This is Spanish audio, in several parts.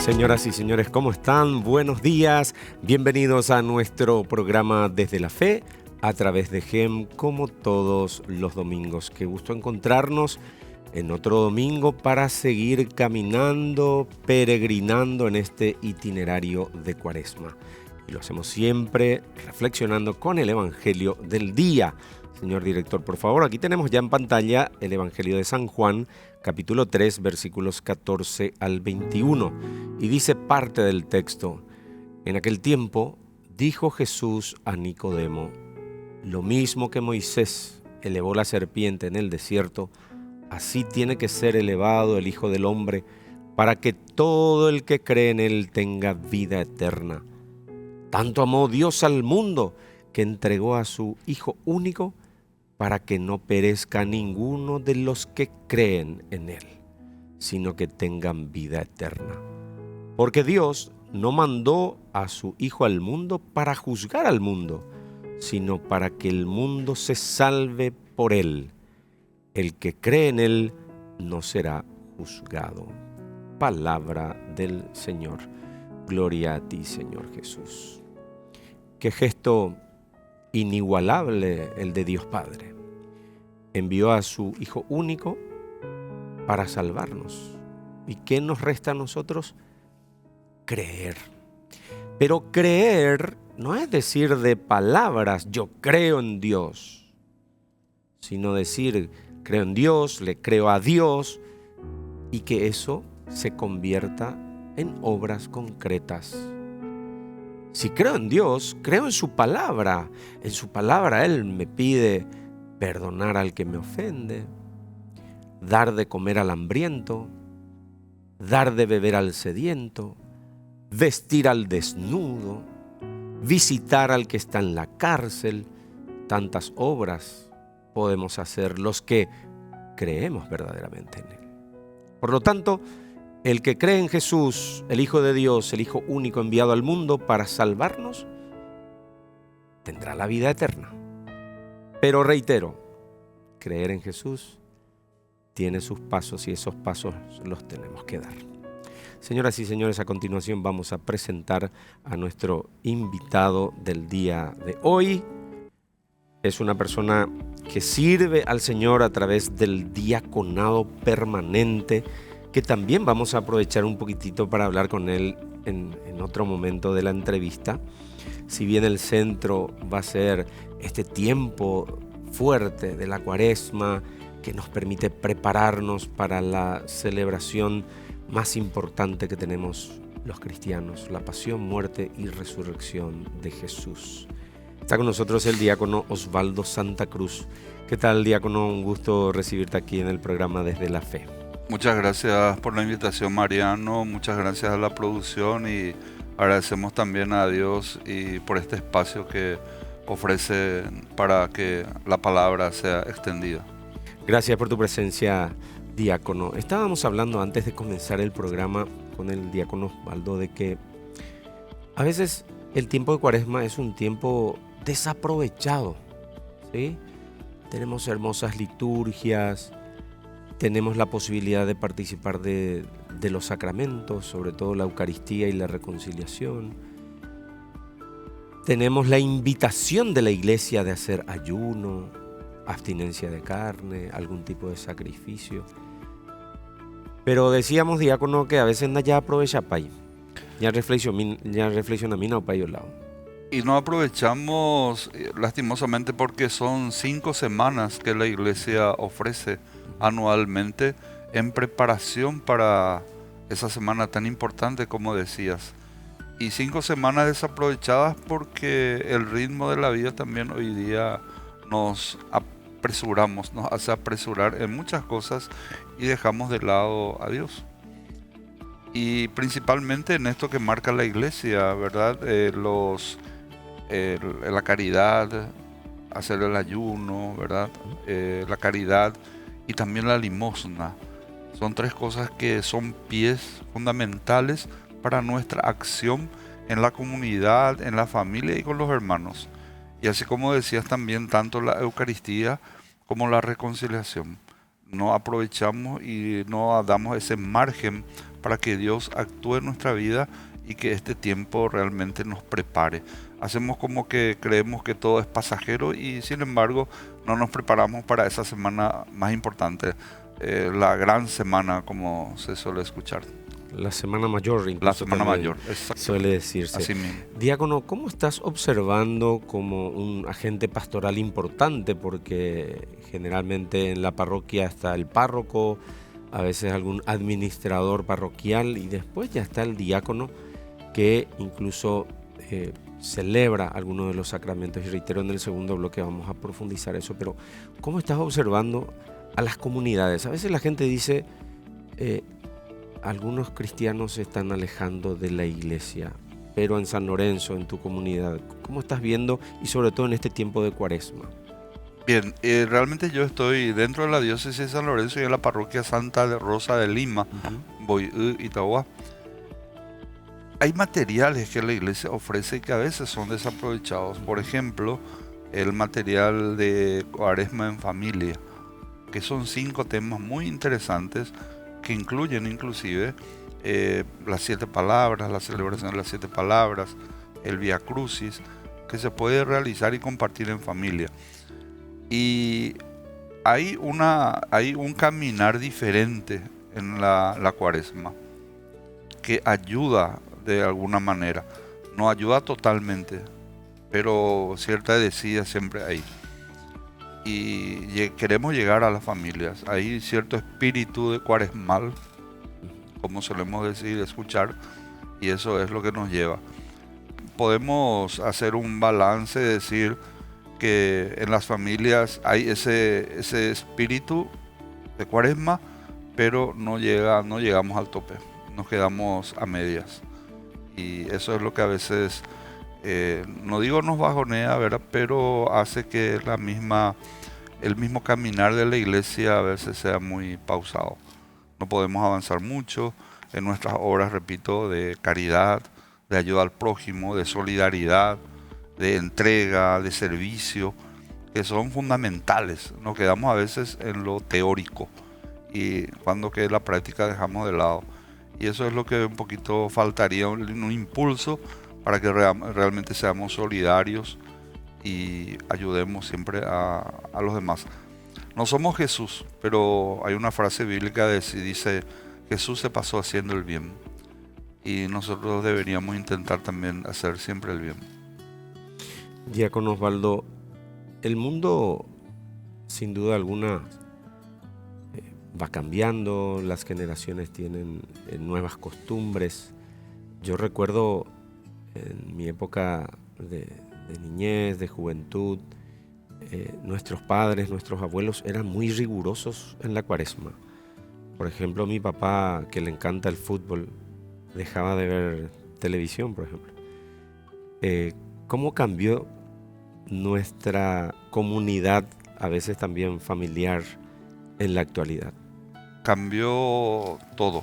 Señoras y señores, ¿cómo están? Buenos días. Bienvenidos a nuestro programa Desde la Fe a través de GEM, como todos los domingos. Qué gusto encontrarnos en otro domingo para seguir caminando, peregrinando en este itinerario de Cuaresma. Y lo hacemos siempre reflexionando con el Evangelio del día. Señor director, por favor, aquí tenemos ya en pantalla el Evangelio de San Juan, capítulo 3, versículos 14 al 21. Y dice parte del texto: en aquel tiempo dijo Jesús a Nicodemo: lo mismo que Moisés elevó la serpiente en el desierto, así tiene que ser elevado el Hijo del Hombre, para que todo el que cree en él tenga vida eterna. Tanto amó Dios al mundo que entregó a su Hijo único, para que no perezca ninguno de los que creen en él, sino que tengan vida eterna. Porque Dios no mandó a su Hijo al mundo para juzgar al mundo, sino para que el mundo se salve por él. El que cree en él no será juzgado. Palabra del Señor. Gloria a ti, Señor Jesús. Qué gesto inigualable el de Dios Padre. Envió a su Hijo único para salvarnos. ¿Y qué nos resta a nosotros? Creer. Pero creer no es decir de palabras, yo creo en Dios, sino decir, creo en Dios, le creo a Dios, y que eso se convierta en obras concretas. Si creo en Dios, creo en su palabra. En su palabra Él me pide perdonar al que me ofende, dar de comer al hambriento, dar de beber al sediento, vestir al desnudo, visitar al que está en la cárcel. Tantas obras podemos hacer los que creemos verdaderamente en Él. Por lo tanto, el que cree en Jesús, el Hijo de Dios, el Hijo único enviado al mundo para salvarnos, tendrá la vida eterna. Pero reitero, creer en Jesús tiene sus pasos y esos pasos los tenemos que dar. Señoras y señores, a continuación vamos a presentar a nuestro invitado del día de hoy. Es una persona que sirve al Señor a través del diaconado permanente, que también vamos a aprovechar un poquitito para hablar con él en otro momento de la entrevista. Si bien el centro va a ser este tiempo fuerte de la Cuaresma, que nos permite prepararnos para la celebración más importante que tenemos los cristianos, la pasión, muerte y resurrección de Jesús. Está con nosotros el diácono Osvaldo Santa Cruz. ¿Qué tal, diácono? Un gusto recibirte aquí en el programa Desde la Fe. Muchas gracias por la invitación, Mariano. Muchas gracias a la producción y agradecemos también a Dios y por este espacio que ofrece para que la palabra sea extendida. Gracias por tu presencia, diácono. Estábamos hablando antes de comenzar el programa con el diácono Osvaldo de que a veces el tiempo de Cuaresma es un tiempo desaprovechado, ¿sí? Tenemos hermosas liturgias, tenemos la posibilidad de participar de los sacramentos, sobre todo la Eucaristía y la reconciliación. Tenemos la invitación de la Iglesia de hacer ayuno, abstinencia de carne, algún tipo de sacrificio. Pero decíamos, diácono, que a veces no ya aprovecha para ya reflexiona mina o para lado. Y no aprovechamos lastimosamente porque son 5 semanas que la Iglesia ofrece anualmente en preparación para esa semana tan importante como decías. Y 5 semanas desaprovechadas porque el ritmo de la vida también hoy día nos hace apresurar en muchas cosas y dejamos de lado a Dios. Y principalmente en esto que marca la Iglesia, ¿verdad? La caridad, hacer el ayuno, ¿verdad? La caridad y también la limosna. Son 3 cosas que son pies fundamentales para nuestra acción en la comunidad, en la familia y con los hermanos. Y así como decías también, tanto la Eucaristía como la reconciliación. No aprovechamos y no damos ese margen para que Dios actúe en nuestra vida y que este tiempo realmente nos prepare. Hacemos como que creemos que todo es pasajero y sin embargo no nos preparamos para esa semana más importante, la gran semana, como se suele escuchar. La semana mayor, incluso. La semana mayor, exacto. Suele decirse. Así mismo. Diácono, ¿cómo estás observando como un agente pastoral importante? Porque generalmente en la parroquia está el párroco, a veces algún administrador parroquial y después ya está el diácono que incluso celebra algunos de los sacramentos. Y reitero, en el segundo bloque vamos a profundizar eso, pero ¿cómo estás observando a las comunidades? A veces la gente dice, algunos cristianos se están alejando de la iglesia, pero en San Lorenzo, en tu comunidad, ¿cómo estás viendo y sobre todo en este tiempo de Cuaresma? Bien, realmente yo estoy dentro de la diócesis de San Lorenzo y en la parroquia Santa Rosa de Lima, Boyú, Itagua. Hay materiales que la iglesia ofrece que a veces son desaprovechados. Por ejemplo, el material de Cuaresma en familia, que son 5 temas muy interesantes que incluyen inclusive las 7 palabras, la celebración de las 7 palabras, el Vía Crucis, que se puede realizar y compartir en familia. Y hay un caminar diferente en la Cuaresma que ayuda de alguna manera. No ayuda totalmente, pero cierta decía siempre hay. Y queremos llegar a las familias. Hay cierto espíritu de cuaresmal, como solemos decir, escuchar, y eso es lo que nos lleva. Podemos hacer un balance, decir que en las familias hay ese espíritu de cuaresma, pero no llegamos al tope, nos quedamos a medias. Y eso es lo que a veces, no digo nos bajonea, ¿verdad?, pero hace que el mismo caminar de la iglesia a veces sea muy pausado. No podemos avanzar mucho en nuestras obras, repito, de caridad, de ayuda al prójimo, de solidaridad, de entrega, de servicio, que son fundamentales. Nos quedamos a veces en lo teórico y cuando que la práctica dejamos de lado. Y eso es lo que un poquito faltaría, un impulso para que realmente seamos solidarios y ayudemos siempre a los demás. No somos Jesús, pero hay una frase bíblica que dice, Jesús se pasó haciendo el bien. Y nosotros deberíamos intentar también hacer siempre el bien. Diácono Osvaldo, el mundo sin duda alguna va cambiando, las generaciones tienen nuevas costumbres. Yo recuerdo en mi época de niñez, de juventud, nuestros padres, nuestros abuelos eran muy rigurosos en la Cuaresma. Por ejemplo, mi papá, que le encanta el fútbol, dejaba de ver televisión, por ejemplo. ¿Cómo cambió nuestra comunidad, a veces también familiar, en la actualidad? Cambió todo.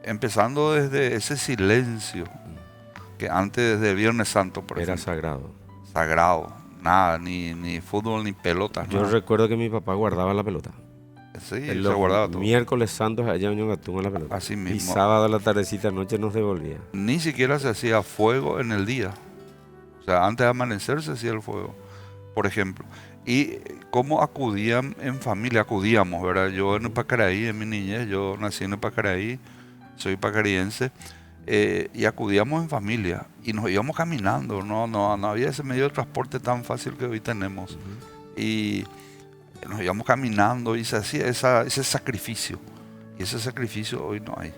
Empezando desde ese silencio que antes de Viernes Santo, por ejemplo, era sagrado. Sagrado, nada, ni fútbol ni pelotas. Yo recuerdo que mi papá guardaba la pelota. Sí, se guardaba todo. Miércoles santos allá en Ñongatún la pelota. Así mismo. Y sábado a la tardecita noche nos devolvía. Ni siquiera se hacía fuego en el día. O sea, antes de amanecer se hacía el fuego, por ejemplo. Y cómo acudían en familia, acudíamos, ¿verdad? Yo en Pacaraí, en mi niñez, yo nací en Pacaraí, soy pacariense, y acudíamos en familia y nos íbamos caminando, no había ese medio de transporte tan fácil que hoy tenemos. Y nos íbamos caminando y se hacía ese sacrificio, y ese sacrificio hoy no hay.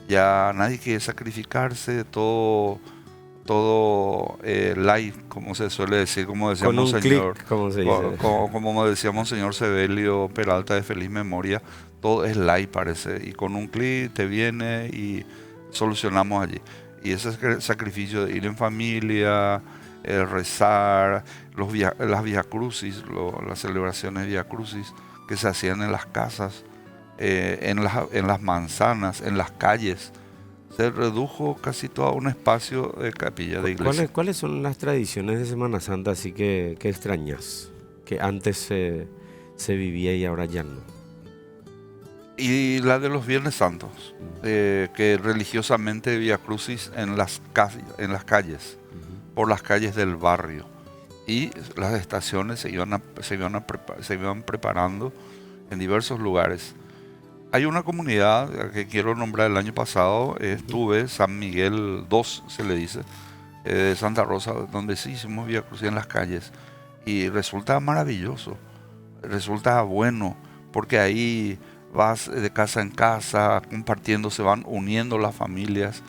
Ya nadie quiere sacrificarse, todo live, como se suele decir, como decía Monseñor, como decía Monseñor Sebelio Peralta de feliz memoria, todo es live parece, y con un clic te viene y solucionamos allí. Y ese sacrificio de ir en familia, rezar, las Vía Crucis, las celebraciones de Vía Crucis que se hacían en las casas, en las manzanas, en las calles, se redujo casi todo a un espacio de capilla de iglesia. ¿Cuáles son las tradiciones de Semana Santa así que extrañas? Que antes se vivía y ahora ya no. Y la de los Viernes Santos, que religiosamente Vía Crucis en las calles, por las calles del barrio. Y las estaciones se iban preparando en diversos lugares. Hay una comunidad que quiero nombrar el año pasado, estuve, San Miguel 2 se le dice, de Santa Rosa, donde sí hicimos Vía Crucis en las calles. Y resulta maravilloso, resulta bueno, porque ahí vas de casa en casa, compartiendo, se van uniendo las familias.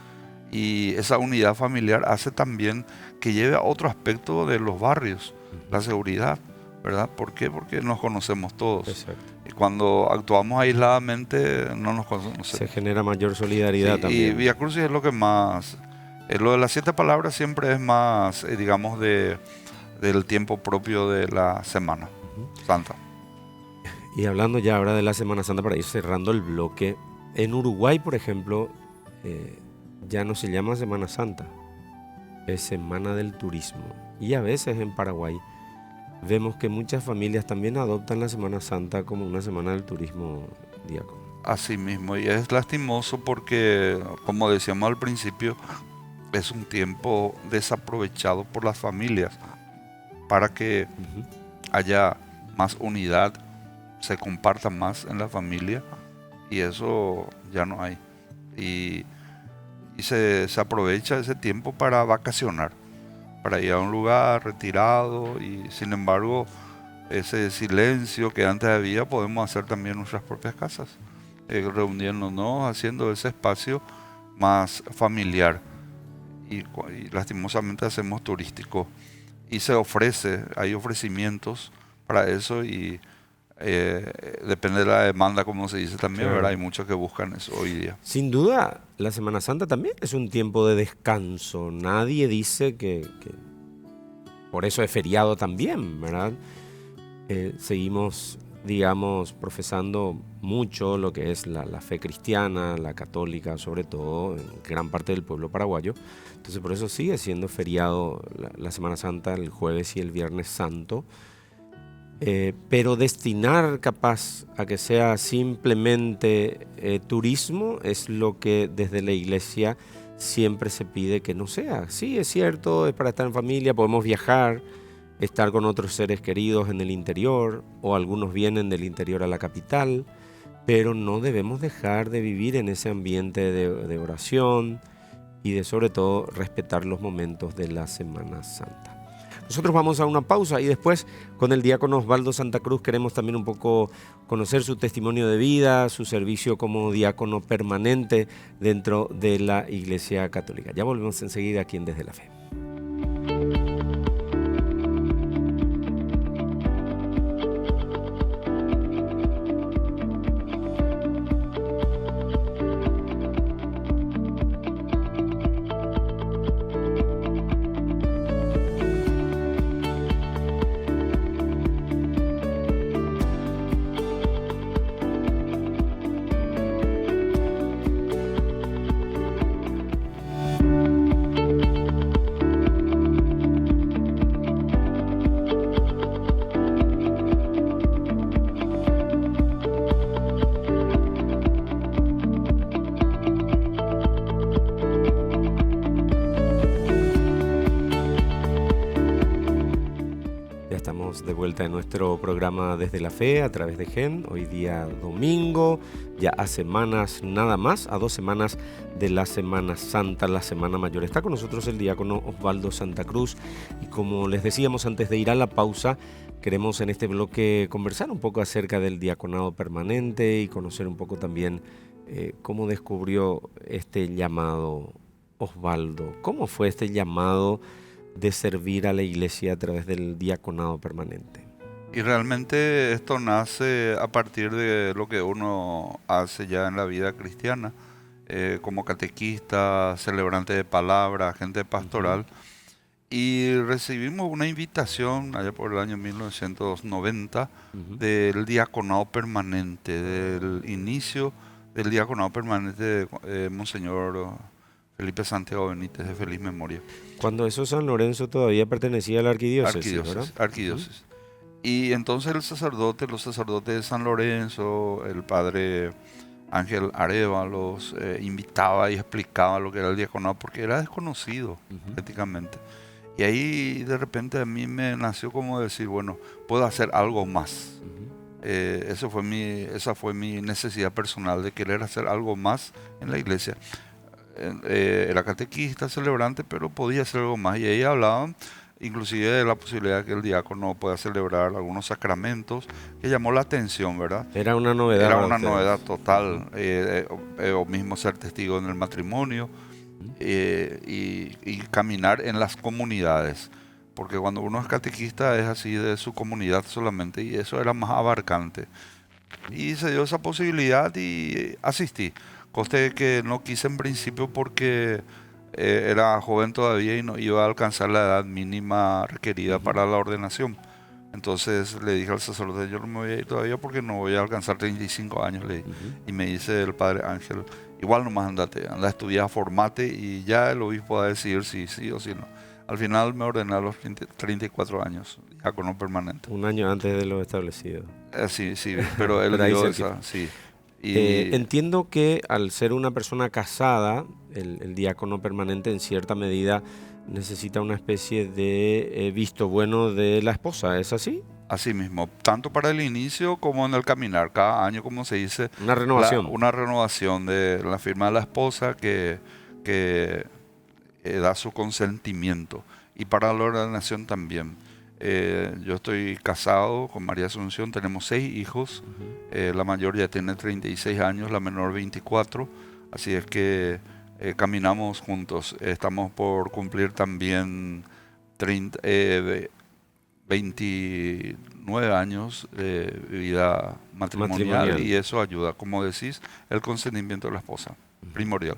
Y esa unidad familiar hace también que lleve a otro aspecto de los barrios, la seguridad, ¿verdad? ¿Por qué? Porque nos conocemos todos. Exacto. Y cuando actuamos aisladamente no nos conocemos. Se genera mayor solidaridad Sí, también. y Vía Crucis es lo que más... lo de las 7 palabras siempre es más, digamos, del tiempo propio de la Semana Santa. Y hablando ya ahora de la Semana Santa, para ir cerrando el bloque, en Uruguay, por ejemplo, ya no se llama Semana Santa, es Semana del Turismo. Y a veces en Paraguay vemos que muchas familias también adoptan la Semana Santa como una Semana del Turismo, diácono. Así mismo, y es lastimoso porque, como decíamos al principio, es un tiempo desaprovechado por las familias para que haya más unidad, se comparta más en la familia, y eso ya no hay. Y se aprovecha ese tiempo para vacacionar, para ir a un lugar retirado, y sin embargo ese silencio que antes había podemos hacer también en nuestras propias casas, reuniéndonos, haciendo ese espacio más familiar, y lastimosamente hacemos turístico, y hay ofrecimientos para eso, y depende de la demanda, como se dice también, Claro. ¿verdad? Hay muchos que buscan eso hoy día. Sin duda, la Semana Santa también es un tiempo de descanso. Nadie dice que por eso es feriado también, ¿verdad? Seguimos, digamos, profesando mucho lo que es la fe cristiana, la católica, sobre todo en gran parte del pueblo paraguayo. Entonces por eso sigue siendo feriado la Semana Santa, el jueves y el viernes santo. Pero destinar capaz a que sea simplemente turismo es lo que desde la iglesia siempre se pide que no sea. Sí, es cierto, es para estar en familia, podemos viajar, estar con otros seres queridos en el interior, o algunos vienen del interior a la capital, pero no debemos dejar de vivir en ese ambiente de oración y de, sobre todo, respetar los momentos de la Semana Santa. Nosotros vamos a una pausa y después con el diácono Osvaldo Santa Cruz queremos también un poco conocer su testimonio de vida, su servicio como diácono permanente dentro de la Iglesia Católica. Ya volvemos enseguida aquí en Desde la Fe. De vuelta en nuestro programa Desde la Fe a través de GEM, hoy día domingo, ya a semanas nada más, a 2 semanas de la Semana Santa, la Semana Mayor. Está con nosotros el diácono Osvaldo Santa Cruz y como les decíamos antes de ir a la pausa, queremos en este bloque conversar un poco acerca del diaconado permanente y conocer un poco también cómo descubrió este llamado Osvaldo, cómo fue este llamado de servir a la iglesia a través del diaconado permanente. Y realmente esto nace a partir de lo que uno hace ya en la vida cristiana, como catequista, celebrante de palabra, agente pastoral, y recibimos una invitación allá por el año 1990 del diaconado permanente, del inicio del diaconado permanente de Monseñor Felipe Santiago Benítez, de feliz memoria. Cuando eso San Lorenzo todavía pertenecía a la arquidiócesis, ¿verdad? Arquidiócesis. Y entonces los sacerdotes de San Lorenzo, el padre Ángel Arévalos, invitaba y explicaba lo que era el diaconado, porque era desconocido Ujú, prácticamente. Y ahí de repente a mí me nació como decir, bueno, puedo hacer algo más. ujú. Esa fue mi necesidad personal de querer hacer algo más en la iglesia. Era catequista, celebrante, pero podía hacer algo más. Y ahí hablaban inclusive de la posibilidad que el diácono pueda celebrar algunos sacramentos, que llamó la atención, ¿verdad? Era una novedad Era para una novedad ustedes. total, o mismo ser testigo en el matrimonio, Ujú, y caminar en las comunidades. Porque cuando uno es catequista es así de su comunidad solamente, y eso era más abarcante. Y se dio esa posibilidad y asistí. Coste que no quise en principio porque era joven todavía y no iba a alcanzar la edad mínima requerida ujú, para la ordenación. Entonces le dije al sacerdote, yo no me voy a ir todavía porque no voy a alcanzar 35 años, le dije. ujú. Y me dice el padre Ángel, igual nomás andate, anda a estudiar, formate y ya el obispo va a decidir si sí o si no. Al final me ordené a los 34 años, diácono permanente. Un año antes de lo establecido. Sí, sí, pero él Pero ahí dio cerquita. esa, sí. Y Entiendo que al ser una persona casada, el diácono permanente en cierta medida necesita una especie de visto bueno de la esposa, ¿es así? así mismo, tanto para el inicio como en el caminar, cada año, como se dice, Una renovación. una renovación de la firma de la esposa que da su consentimiento. Y para la ordenación también. Yo estoy casado con María Asunción, tenemos 6 hijos, Ujú. la mayor ya tiene 36 años, la menor 24, así es que caminamos juntos. Estamos por cumplir también 30, 29 años de vida matrimonial, Matrimonial. y eso ayuda, como decís, el consentimiento de la esposa, Ujú. primordial.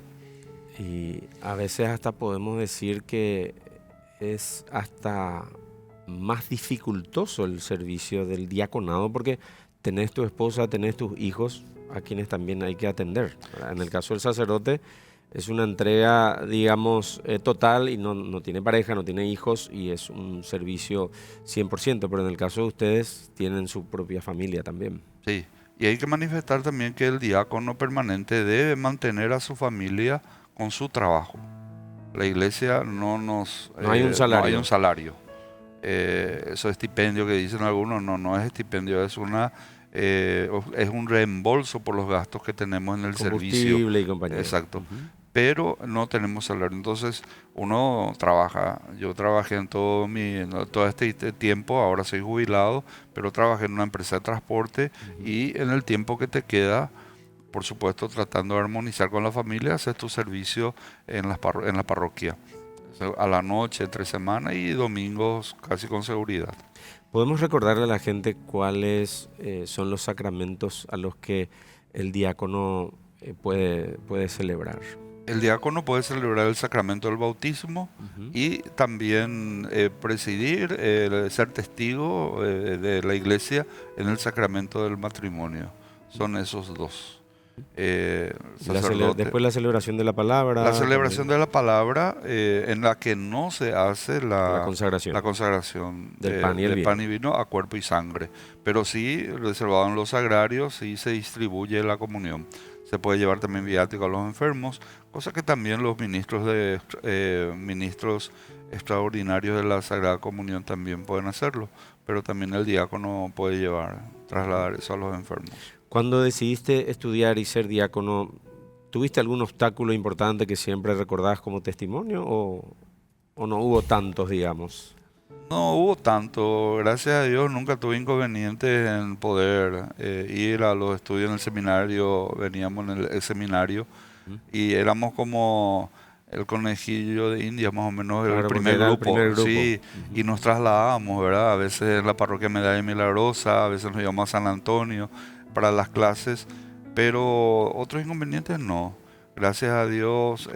Y a veces hasta podemos decir que es hasta más dificultoso el servicio del diaconado porque tenés tu esposa, tenés tus hijos a quienes también hay que atender, ¿verdad? En el caso del sacerdote es una entrega, digamos, total y no tiene pareja, no tiene hijos y es un servicio 100%, pero en el caso de ustedes tienen su propia familia también. Sí, y hay que manifestar también que el diácono permanente debe mantener a su familia con su trabajo. La iglesia No hay un no hay un salario. salario. Eso estipendio que dicen algunos, no es estipendio, es un reembolso por los gastos que tenemos en el servicio. Combustible y compañía. Exacto. Ujú. Pero no tenemos salario. Entonces uno trabaja. Yo trabajé en todo este tiempo, ahora soy jubilado, pero trabajé en una empresa de transporte, Ujú. y en el tiempo que te queda, por supuesto, tratando de armonizar con la familia, haces tu servicio en en la parroquia. O sea, a la noche, entre semana y domingos casi con seguridad. ¿Podemos recordarle a la gente cuáles son los sacramentos a los que el diácono puede celebrar? El diácono puede celebrar el sacramento del bautismo Ujú. y también presidir, ser testigo de la iglesia en el sacramento del matrimonio. Son esos dos. Sacerdote. Después la celebración de la La palabra, celebración también de la palabra, en la que no se hace la la consagración consagración del pan y el de pan vino. y vino a cuerpo y sangre, pero sí reservado en los sagrarios y se distribuye la comunión. Se puede llevar también viático a los enfermos, cosa que también los ministros extraordinarios de la Sagrada Comunión también pueden hacerlo, pero también el diácono puede trasladar eso a los enfermos. Cuando decidiste estudiar y ser diácono, ¿tuviste algún obstáculo importante que siempre recordás como testimonio o no hubo tantos, digamos? No hubo tanto, gracias a Dios nunca tuve inconvenientes en poder ir a los estudios en el seminario. Veníamos en el seminario ¿Mm? y éramos como el conejillo de India, más o menos el Claro, porque primer era el grupo, primer grupo. sí, y Ujú. nos trasladábamos, ¿verdad? A veces en la parroquia Medalla Milagrosa, a veces nos íbamos a San Antonio para las clases, pero otros inconvenientes no. Gracias a Dios,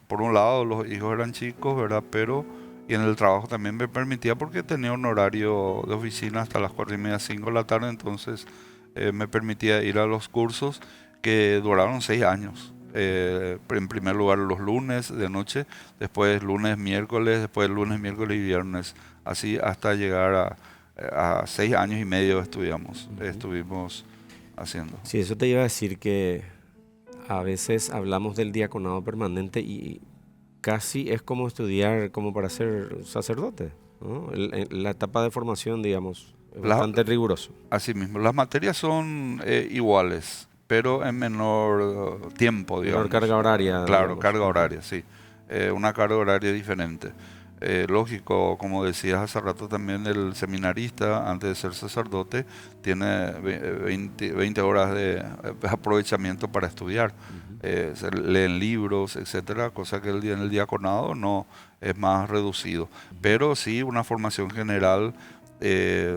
por un lado los hijos eran chicos, ¿verdad? Pero y en el trabajo también me permitía porque tenía un horario de oficina hasta las 4:30, 5 de la tarde, entonces me permitía ir a los cursos que duraron 6 años. En primer lugar los lunes de noche, después lunes, miércoles, después lunes, miércoles y viernes, así hasta llegar a 6 años y medio estuvimos haciendo. Sí, eso te iba a decir que a veces hablamos del diaconado permanente y casi es como estudiar como para ser sacerdote, ¿no? La etapa de formación, digamos, es La- bastante riguroso. Así mismo, las materias son iguales, pero en menor tiempo, Menor digamos. carga horaria, Claro, digamos. carga Ujú. horaria, sí. Una carga horaria diferente. Lógico, como decías hace rato también, el seminarista, antes de ser sacerdote, tiene 20 horas de aprovechamiento para estudiar. Ujú. Se leen libros, etcétera, cosa que en el diaconado no es más reducido. Pero sí una formación general, eh,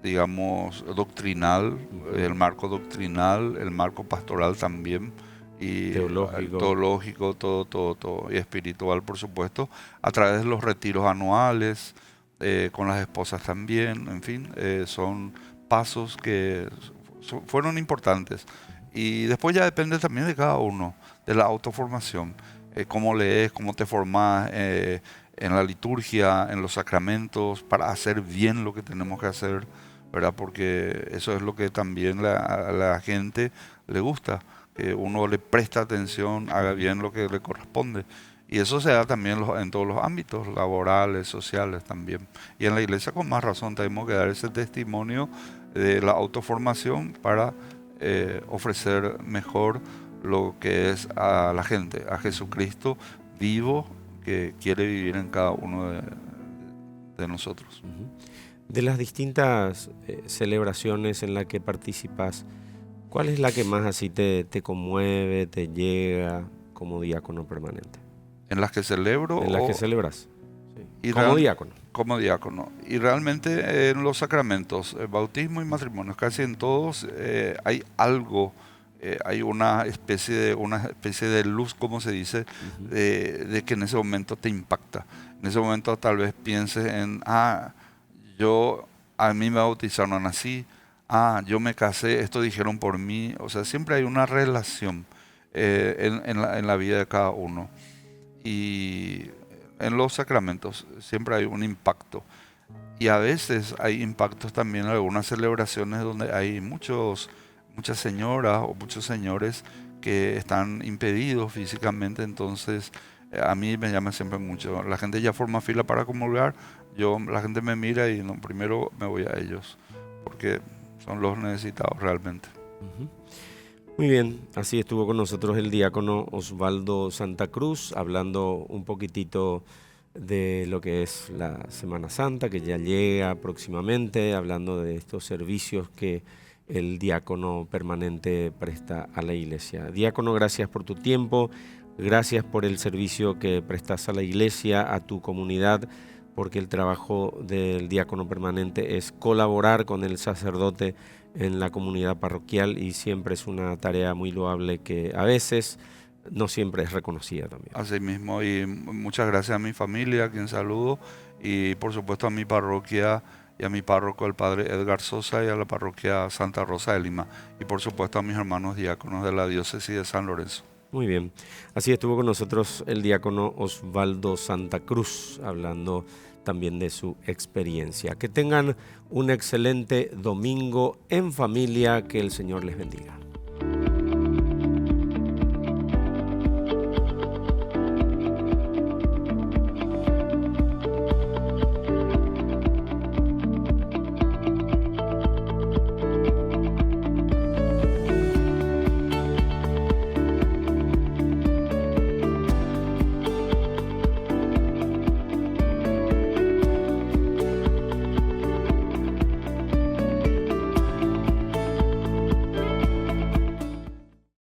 digamos, doctrinal, el Ujú. marco doctrinal, el marco pastoral también, y el Teológico. teológico, todo, y espiritual, por supuesto, a través de los retiros anuales, con las esposas también, en fin, son pasos que fueron importantes. Y después ya depende también de cada uno, de la autoformación, cómo lees, cómo te formas en la liturgia, en los sacramentos, para hacer bien lo que tenemos que hacer, ¿verdad? Porque eso es lo que también a la gente le gusta, que uno le presta atención, haga bien lo que le corresponde. Y eso se da también en todos los ámbitos, laborales, sociales también. Y en la iglesia con más razón tenemos que dar ese testimonio de la autoformación para ofrecer mejor lo que es a la gente, a Jesucristo vivo que quiere vivir en cada uno de nosotros. Ujú. De las distintas celebraciones en las que participas, ¿cuál es la que más así te conmueve, te llega como diácono permanente? En las que celebro En las que celebras, sí, y como diácono. como diácono. Y realmente en los sacramentos, bautismo y matrimonio, casi en todos hay algo, hay una especie de luz, como se dice, Ujú. de que en ese momento te impacta. En ese momento tal vez pienses en, a mí me bautizaron así, yo me casé, esto dijeron por mí. O sea, siempre hay una relación en la vida de cada uno. Y en los sacramentos siempre hay un impacto. Y a veces hay impactos también en algunas celebraciones donde hay muchas señoras o muchos señores que están impedidos físicamente. Entonces a mí me llama siempre mucho. La gente ya forma fila para comulgar, la gente me mira y no, primero me voy a ellos, porque son los necesitados realmente. Ujú. Muy bien, así estuvo con nosotros el diácono Osvaldo Santa Cruz, hablando un poquitito de lo que es la Semana Santa, que ya llega próximamente, hablando de estos servicios que el diácono permanente presta a la iglesia. Diácono, gracias por tu tiempo, gracias por el servicio que prestas a la iglesia, a tu comunidad, porque el trabajo del diácono permanente es colaborar con el sacerdote en la comunidad parroquial y siempre es una tarea muy loable que a veces no siempre es reconocida también. Así mismo, y muchas gracias a mi familia, a quien saludo, y por supuesto a mi parroquia y a mi párroco, el padre Edgar Sosa, y a la parroquia Santa Rosa de Lima, y por supuesto a mis hermanos diáconos de la diócesis de San Lorenzo. Muy bien, así estuvo con nosotros el diácono Osvaldo Santa Cruz, hablando también de su experiencia. Que tengan un excelente domingo en familia, que el Señor les bendiga.